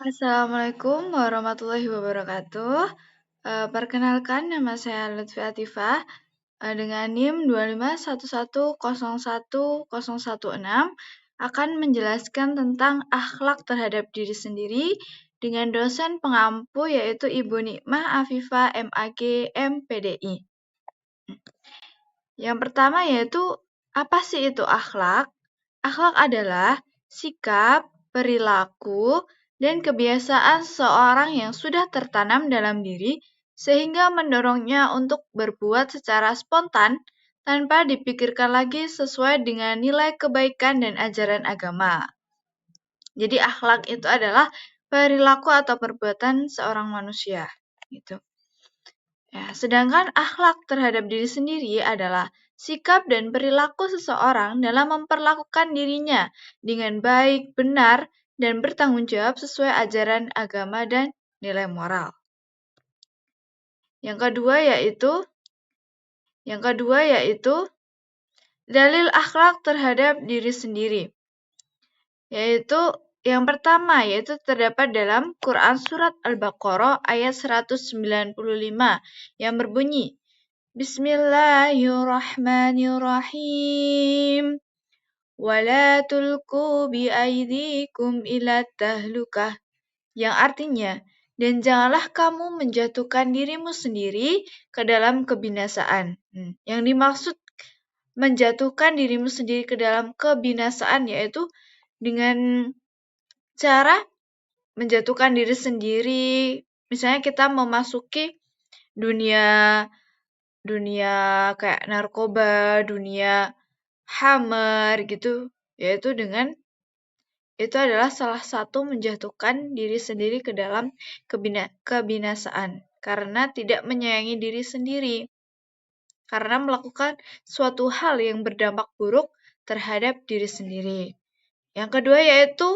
Assalamualaikum warahmatullahi wabarakatuh. Perkenalkan, nama saya Lutfi Atifah dengan NIM 251101016 akan menjelaskan tentang akhlak terhadap diri sendiri dengan dosen pengampu yaitu Ibu Nikmah Afifah MAG MPDI. Yang pertama yaitu apa sih itu akhlak? Akhlak adalah sikap, perilaku, dan kebiasaan seseorang yang sudah tertanam dalam diri sehingga mendorongnya untuk berbuat secara spontan tanpa dipikirkan lagi sesuai dengan nilai kebaikan dan ajaran agama. Jadi akhlak itu adalah perilaku atau perbuatan seorang manusia. Gitu. Ya, sedangkan akhlak terhadap diri sendiri adalah sikap dan perilaku seseorang dalam memperlakukan dirinya dengan baik, benar, dan bertanggung jawab sesuai ajaran agama dan nilai moral. Yang kedua yaitu dalil akhlak terhadap diri sendiri. Yaitu yang pertama yaitu terdapat dalam Quran surat Al-Baqarah ayat 195 yang berbunyi Bismillahirrahmanirrahim. Wala tulqu biaidikum ila tahlukah. Yang artinya, dan janganlah kamu menjatuhkan dirimu sendiri ke dalam kebinasaan. Yang dimaksud menjatuhkan dirimu sendiri ke dalam kebinasaan yaitu dengan cara menjatuhkan diri sendiri. Misalnya kita memasuki dunia kayak narkoba, dunia hammer gitu, yaitu dengan itu adalah salah satu menjatuhkan diri sendiri ke dalam kebinasaan karena tidak menyayangi diri sendiri, karena melakukan suatu hal yang berdampak buruk terhadap diri sendiri. Yang kedua yaitu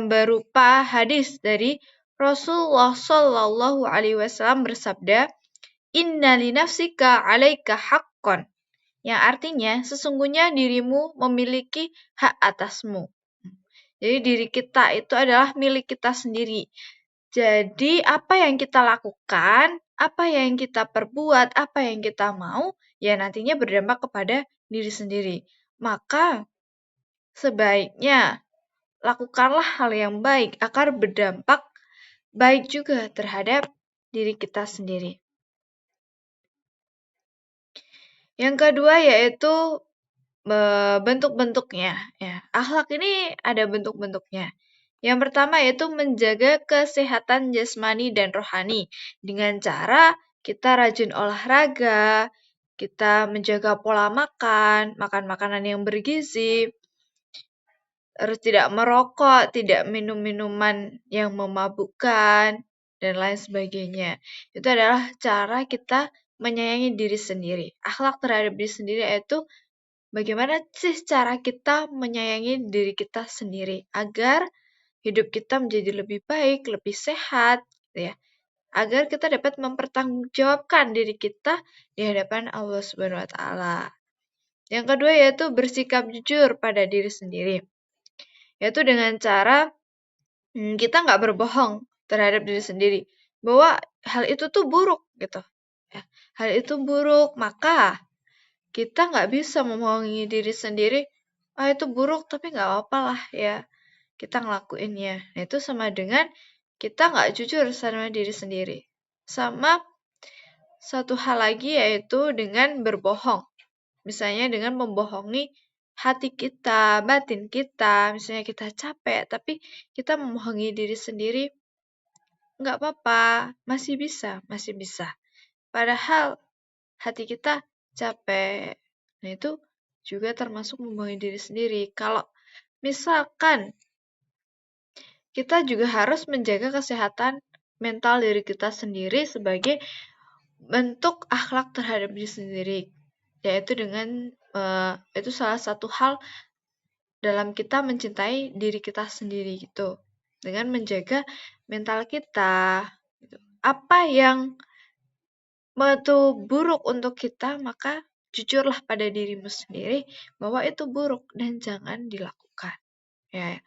berupa hadis dari Rasulullah Shallallahu Alaihi Wasallam bersabda, Inna li nafsika alaika haqqan, yang artinya sesungguhnya dirimu memiliki hak atasmu. Jadi diri kita itu adalah milik kita sendiri. Jadi apa yang kita lakukan, apa yang kita perbuat, apa yang kita mau, ya nantinya berdampak kepada diri sendiri. Maka sebaiknya lakukanlah hal yang baik agar berdampak baik juga terhadap diri kita sendiri. Yang kedua yaitu bentuk-bentuknya. Ya, akhlak ini ada bentuk-bentuknya. Yang pertama yaitu menjaga kesehatan jasmani dan rohani dengan cara kita rajin olahraga, kita menjaga pola makan, makan makanan yang bergizi, terus tidak merokok, tidak minum minuman yang memabukkan, dan lain sebagainya. Itu adalah cara kita menyayangi diri sendiri. Akhlak terhadap diri sendiri yaitu bagaimana sih cara kita menyayangi diri kita sendiri agar hidup kita menjadi lebih baik, lebih sehat, gitu ya. Agar kita dapat mempertanggungjawabkan diri kita di hadapan Allah Subhanahu wa taala. Yang kedua yaitu bersikap jujur pada diri sendiri. Yaitu dengan cara kita nggak berbohong terhadap diri sendiri bahwa hal itu tuh buruk gitu. Ya, hal itu buruk, maka kita nggak bisa membohongi diri sendiri, itu buruk tapi nggak apa-apa lah ya, kita ngelakuinnya. Nah itu sama dengan kita nggak jujur sama diri sendiri. Sama satu hal lagi yaitu dengan berbohong. Misalnya dengan membohongi hati kita, batin kita, misalnya kita capek, tapi kita membohongi diri sendiri, nggak apa-apa, masih bisa. Padahal hati kita capek. Nah, itu juga termasuk membohongi diri sendiri. Kalau misalkan kita juga harus menjaga kesehatan mental diri kita sendiri sebagai bentuk akhlak terhadap diri sendiri. Yaitu dengan itu salah satu hal dalam kita mencintai diri kita sendiri gitu. Dengan menjaga mental kita. Gitu. Apa yang itu buruk untuk kita, maka jujurlah pada dirimu sendiri bahwa itu buruk dan jangan dilakukan. Ya.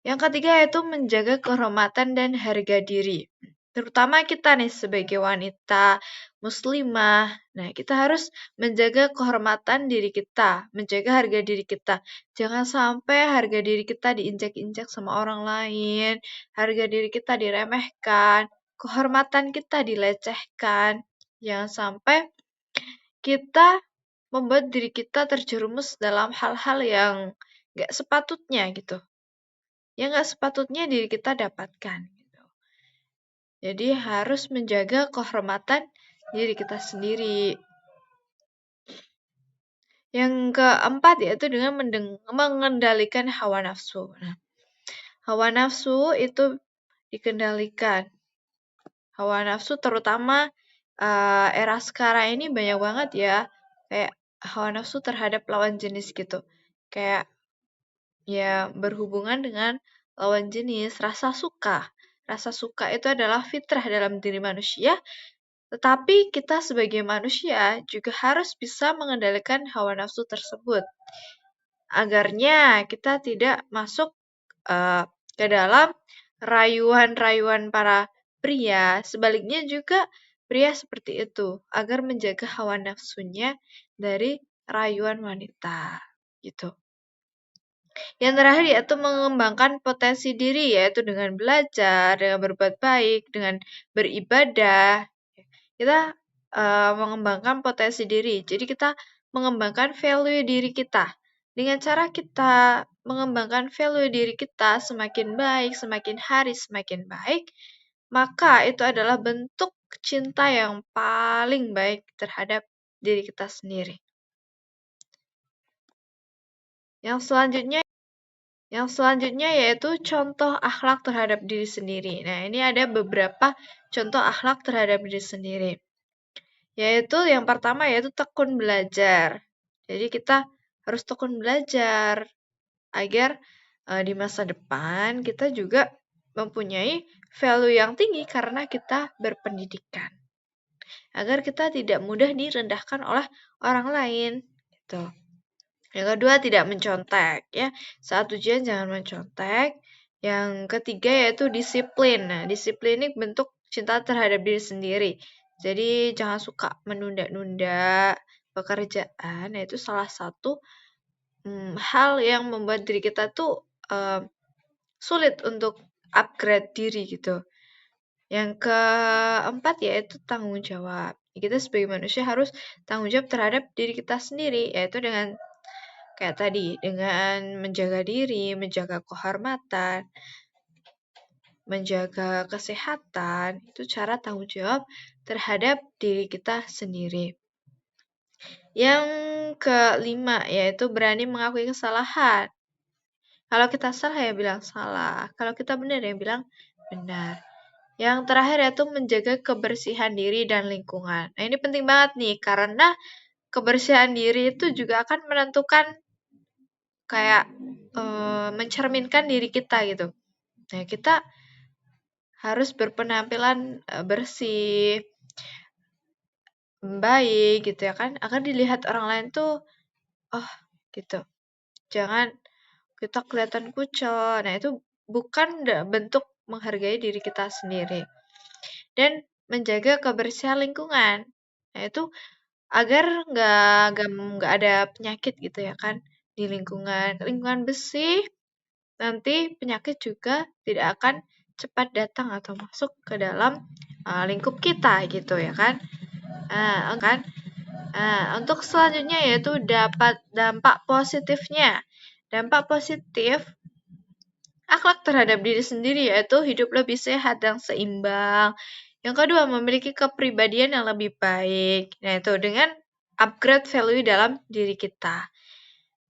Yang ketiga yaitu menjaga kehormatan dan harga diri. Terutama kita nih sebagai wanita muslimah. Nah, kita harus menjaga kehormatan diri kita, menjaga harga diri kita. Jangan sampai harga diri kita diinjak-injak sama orang lain, harga diri kita diremehkan, kehormatan kita dilecehkan. Jangan sampai kita membuat diri kita terjerumus dalam hal-hal yang gak sepatutnya gitu. Yang gak sepatutnya diri kita dapatkan. Gitu. Jadi harus menjaga kehormatan diri kita sendiri. Yang keempat yaitu dengan mengendalikan hawa nafsu. Nah, hawa nafsu itu dikendalikan. Hawa nafsu terutama era sekarang ini banyak banget ya. Kayak hawa nafsu terhadap lawan jenis gitu. Kayak ya berhubungan dengan lawan jenis, rasa suka. Rasa suka itu adalah fitrah dalam diri manusia, tetapi kita sebagai manusia juga harus bisa mengendalikan hawa nafsu tersebut. Agarnya kita tidak masuk ke dalam rayuan-rayuan para pria. Sebaliknya juga pria seperti itu, agar menjaga hawa nafsunya dari rayuan wanita. Gitu. Yang terakhir yaitu mengembangkan potensi diri, yaitu dengan belajar, dengan berbuat baik, dengan beribadah. Kita mengembangkan potensi diri. Jadi kita mengembangkan value diri kita. Dengan cara kita mengembangkan value diri kita semakin baik, semakin hari semakin baik, maka itu adalah bentuk cinta yang paling baik terhadap diri kita sendiri. Yang selanjutnya yaitu contoh akhlak terhadap diri sendiri. Nah, ini ada beberapa contoh akhlak terhadap diri sendiri. Yaitu yang pertama yaitu tekun belajar. Jadi kita harus tekun belajar agar di masa depan kita juga mempunyai value yang tinggi karena kita berpendidikan. Agar kita tidak mudah direndahkan oleh orang lain. Gitu. Yang kedua, tidak mencontek ya. Saat ujian jangan mencontek. Yang ketiga yaitu disiplin. Nah, disiplin ini bentuk cinta terhadap diri sendiri. Jadi jangan suka menunda-nunda pekerjaan. Nah, itu salah satu hal yang membuat diri kita tuh sulit untuk upgrade diri gitu. Yang keempat yaitu tanggung jawab. Kita sebagai manusia harus tanggung jawab terhadap diri kita sendiri, yaitu dengan kayak tadi, dengan menjaga diri, menjaga kehormatan, menjaga kesehatan, itu cara tanggung jawab terhadap diri kita sendiri. Yang kelima, yaitu berani mengakui kesalahan. Kalau kita salah ya bilang salah, kalau kita benar ya bilang benar. Yang terakhir yaitu menjaga kebersihan diri dan lingkungan. Nah, ini penting banget nih, karena kebersihan diri itu juga akan menentukan kayak mencerminkan diri kita gitu. Nah, kita harus berpenampilan bersih, baik gitu ya kan, agar dilihat orang lain tuh, oh gitu. Jangan kita kelihatan kucel. Nah, itu bukan bentuk menghargai diri kita sendiri. Dan menjaga kebersihan lingkungan. Nah, itu agar nggak ada penyakit gitu ya kan di lingkungan. Lingkungan bersih, nanti penyakit juga tidak akan cepat datang atau masuk ke dalam lingkup kita gitu ya kan. Untuk selanjutnya yaitu dapat dampak positifnya. Dampak positif akhlak terhadap diri sendiri yaitu hidup lebih sehat dan seimbang. Yang kedua, memiliki kepribadian yang lebih baik. Nah, itu dengan upgrade value dalam diri kita.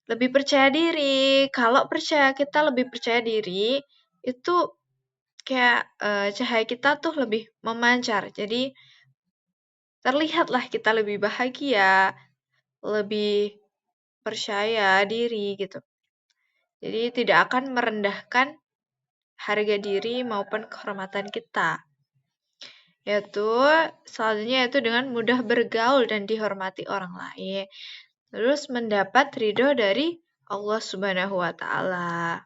Lebih percaya diri. Kalau kita lebih percaya diri, itu kayak cahaya kita tuh lebih memancar. Jadi terlihatlah kita lebih bahagia, lebih percaya diri gitu. Jadi tidak akan merendahkan harga diri maupun kehormatan kita. Yaitu selanjutnya yaitu dengan mudah bergaul dan dihormati orang lain. Terus mendapat ridho dari Allah Subhanahu wa taala.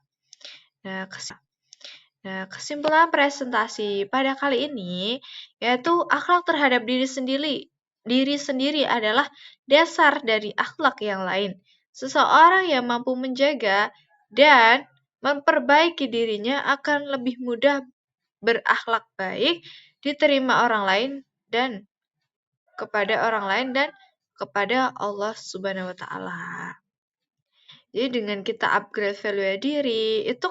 Nah, Nah, kesimpulan presentasi pada kali ini yaitu akhlak terhadap diri sendiri adalah dasar dari akhlak yang lain. Seseorang yang mampu menjaga dan memperbaiki dirinya akan lebih mudah berakhlak baik, diterima orang lain dan kepada Allah Subhanahu wa taala. Jadi dengan kita upgrade value diri, itu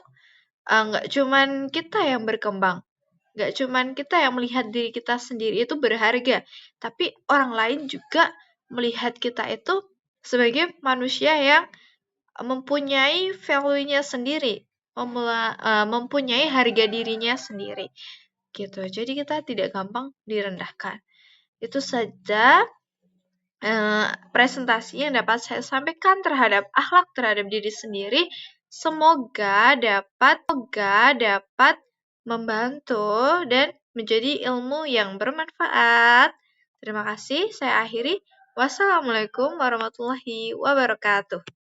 nggak cuman kita yang berkembang, nggak cuman kita yang melihat diri kita sendiri itu berharga, tapi orang lain juga melihat kita itu sebagai manusia yang mempunyai value-nya sendiri, mempunyai harga dirinya sendiri, gitu. Jadi kita tidak gampang direndahkan. Itu saja presentasi yang dapat saya sampaikan terhadap akhlak terhadap diri sendiri. Semoga dapat membantu dan menjadi ilmu yang bermanfaat. Terima kasih, saya akhiri. Wassalamualaikum warahmatullahi wabarakatuh.